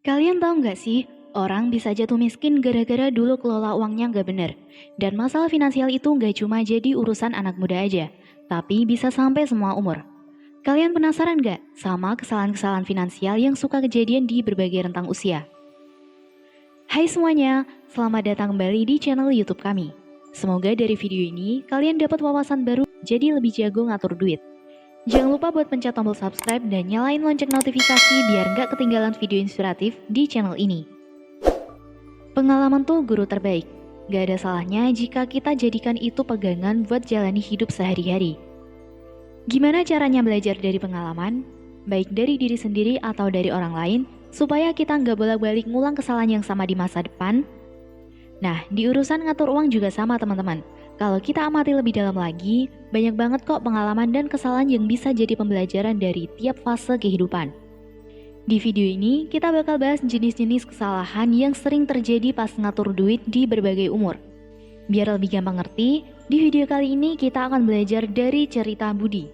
Kalian tahu nggak sih, orang bisa jatuh miskin gara-gara dulu kelola uangnya nggak bener. Dan masalah finansial itu nggak cuma jadi urusan anak muda aja, tapi bisa sampai semua umur. Kalian penasaran nggak sama kesalahan-kesalahan finansial yang suka kejadian di berbagai rentang usia? Hai semuanya, selamat datang kembali di channel YouTube kami. Semoga dari video ini kalian dapat wawasan baru jadi lebih jago ngatur duit. Jangan lupa buat pencet tombol subscribe dan nyalain lonceng notifikasi biar nggak ketinggalan video inspiratif di channel ini. Pengalaman tuh guru terbaik. Gak ada salahnya jika kita jadikan itu pegangan buat jalani hidup sehari-hari. Gimana caranya belajar dari pengalaman? Baik dari diri sendiri atau dari orang lain, supaya kita nggak bolak-balik ngulang kesalahan yang sama di masa depan? Nah, di urusan ngatur uang juga sama teman-teman. Kalau kita amati lebih dalam lagi, banyak banget kok pengalaman dan kesalahan yang bisa jadi pembelajaran dari tiap fase kehidupan. Di video ini, kita bakal bahas jenis-jenis kesalahan yang sering terjadi pas ngatur duit di berbagai umur. Biar lebih gampang ngerti, di video kali ini kita akan belajar dari cerita Budi.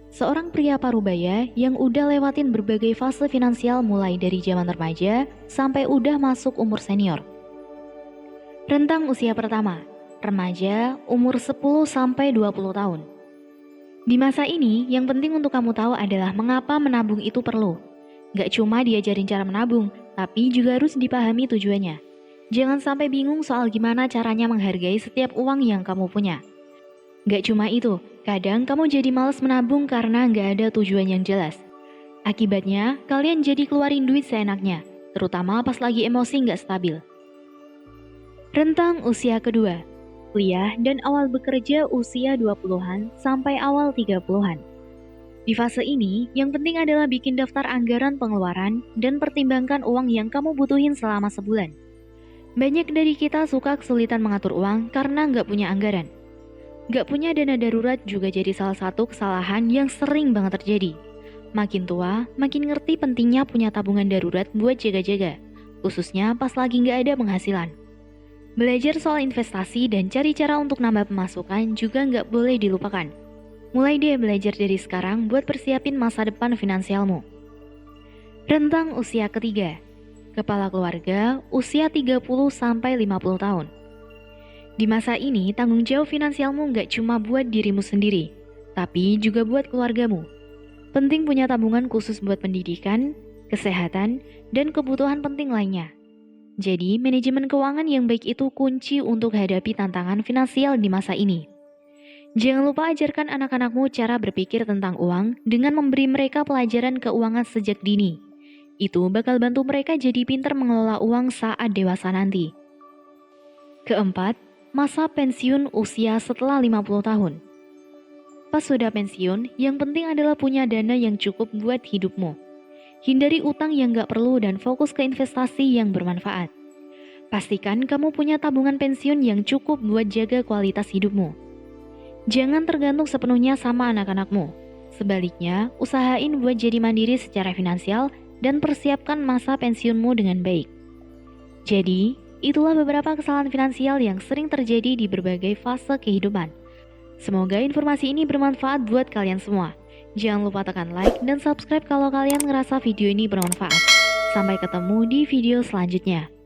Seorang pria parubaya yang udah lewatin berbagai fase finansial mulai dari zaman remaja sampai udah masuk umur senior. Rentang usia pertama, remaja umur 10-20 tahun. Di masa ini, yang penting untuk kamu tahu adalah mengapa menabung itu perlu. Gak cuma diajarin cara menabung, tapi juga harus dipahami tujuannya. Jangan sampai bingung soal gimana caranya menghargai setiap uang yang kamu punya. Gak cuma itu, kadang kamu jadi malas menabung karena gak ada tujuan yang jelas. Akibatnya, kalian jadi keluarin duit seenaknya, terutama pas lagi emosi gak stabil. Rentang usia kedua, kuliah dan awal bekerja usia 20-an sampai awal 30-an. Di fase ini, yang penting adalah bikin daftar anggaran pengeluaran dan pertimbangkan uang yang kamu butuhin selama sebulan. Banyak dari kita suka kesulitan mengatur uang karena nggak punya anggaran. Nggak punya dana darurat juga jadi salah satu kesalahan yang sering banget terjadi. Makin tua, makin ngerti pentingnya punya tabungan darurat buat jaga-jaga, khususnya pas lagi nggak ada penghasilan. Belajar soal investasi dan cari cara untuk nambah pemasukan juga nggak boleh dilupakan. Mulai deh belajar dari sekarang buat persiapin masa depan finansialmu. Rentang usia ketiga, kepala keluarga usia 30-50 tahun. Di masa ini, tanggung jawab finansialmu nggak cuma buat dirimu sendiri, tapi juga buat keluargamu. Penting punya tabungan khusus buat pendidikan, kesehatan, dan kebutuhan penting lainnya. Jadi, manajemen keuangan yang baik itu kunci untuk hadapi tantangan finansial di masa ini. Jangan lupa ajarkan anak-anakmu cara berpikir tentang uang dengan memberi mereka pelajaran keuangan sejak dini. Itu bakal bantu mereka jadi pintar mengelola uang saat dewasa nanti. Keempat, masa pensiun usia setelah 50 tahun. Pas sudah pensiun, yang penting adalah punya dana yang cukup buat hidupmu. Hindari utang yang gak perlu dan fokus ke investasi yang bermanfaat. Pastikan kamu punya tabungan pensiun yang cukup buat jaga kualitas hidupmu. Jangan tergantung sepenuhnya sama anak-anakmu. Sebaliknya, usahain buat jadi mandiri secara finansial dan persiapkan masa pensiunmu dengan baik. Jadi, itulah beberapa kesalahan finansial yang sering terjadi di berbagai fase kehidupan. Semoga informasi ini bermanfaat buat kalian semua. Jangan lupa tekan like dan subscribe kalau kalian ngerasa video ini bermanfaat. Sampai ketemu di video selanjutnya.